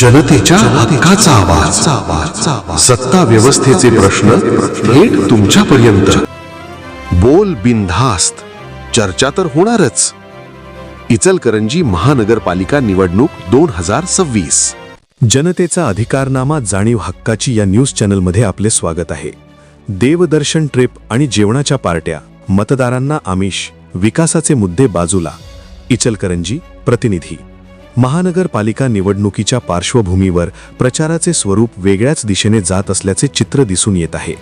जनतेच्या हक्काचा आवाज, सत्ता व्यवस्थेचे प्रश्न थेट तुमच्यापर्यंत. बोल बिनधास्त, चर्चा तर होणारच. इचलकरंजी महानगरपालिका निवडणूक 2026. जनतेचा अधिकारनामा जाणीव हक्काची या न्यूज चॅनलमध्ये आपले स्वागत आहे. देवदर्शन ट्रिप आणि जेवणाच्या पार्ट्या, मतदारांना आमिष, विकासाचे मुद्दे बाजूला. इचलकरंजी प्रतिनिधी. महानगरपालिका निवडणुकीच्या पार्श्वभूमीवर प्रचाराचे स्वरूप वेगळ्याच दिशेने जात असल्याचे चित्र दिसून येत आहे.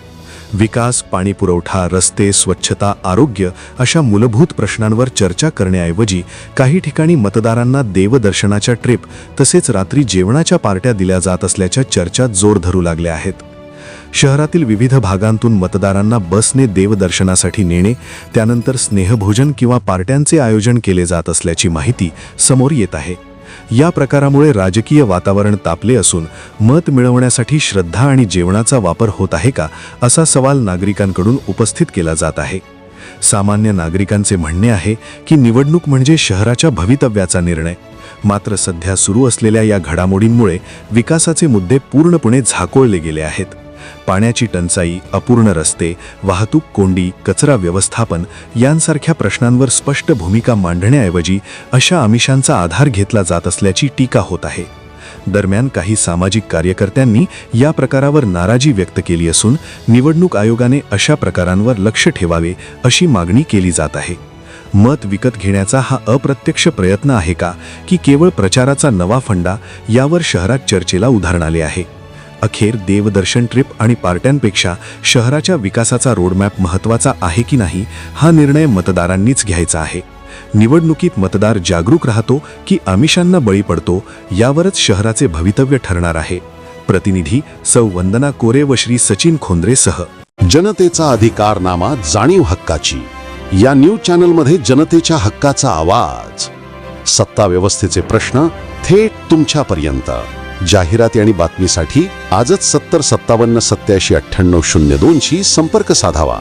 विकास, पाणीपुरवठा, रस्ते, स्वच्छता, आरोग्य अशा मूलभूत प्रश्नांवर चर्चा करण्याऐवजी काही ठिकाणी मतदारांना देवदर्शनाच्या ट्रिप तसेच रात्री जेवणाच्या पार्ट्या दिल्या जात असल्याच्या चर्चा जोर धरू लागल्या आहेत. शहरातील विविध भागांतून मतदारांना बसने देवदर्शनासाठी नेणे, त्यानंतर स्नेहभोजन किंवा पार्ट्यांचे आयोजन केले जात असल्याची माहिती समोर येत आहे. या प्रकारामुळे राजकीय वातावरण तापले असून मत मिळवण्यासाठी श्रद्धा आणि जेवणाचा वापर होत आहे का, असा सवाल नागरिकांकडून उपस्थित केला जात आहे. सामान्य नागरिकांचे म्हणणे आहे की निवडणूक म्हणजे शहराच्या भवितव्याचा निर्णय. मात्र सध्या सुरू असलेल्या या घडामोडींमुळे विकासाचे मुद्दे पूर्णपणे झाकोळले गेले आहेत. पाण्याची टंचाई, अपूर्ण रस्ते, वाहतूक कोंडी, कचरा व्यवस्थापन यांसारख्या प्रश्नांवर स्पष्ट भूमिका मांडण्याऐवजी अशा आमिषांचा आधार घेतला जात असल्याची टीका होत आहे. दरम्यान काही सामाजिक कार्यकर्त्यांनी या प्रकारावर नाराजी व्यक्त केली असून निवडणूक आयोगाने अशा प्रकारांवर लक्ष ठेवावे अशी मागणी केली जात आहे. मत विकत घेण्याचा हा अप्रत्यक्ष प्रयत्न आहे का, की केवळ प्रचाराचा नवा फंडा, यावर शहरात चर्चेला उधाण आले आहे. अखेर देवदर्शन ट्रिप आणि पार्ट्यांपेक्षा शहराच्या विकासाचा रोडमॅप महत्त्वाचा आहे की नाही, हा निर्णय मतदारांनीच घ्यायचा आहे. निवडणुकीत मतदार जागरूक राहतो की आमिषांना बळी पडतो, यावरच शहराचे भवितव्य ठरणार आहे. प्रतिनिधी सौ वंदना कोरे व श्री सचिन खोंद्रेसह. जनतेचा अधिकारनामा जाणीव हक्काची या न्यूज चॅनलमध्ये जनतेच्या हक्काचा आवाज, सत्ता व्यवस्थेचे प्रश्न थेट तुमच्यापर्यंत. जाहिराती आणि बातमीसाठी आजच 70 57 87 98 02 शी संपर्क साधावा.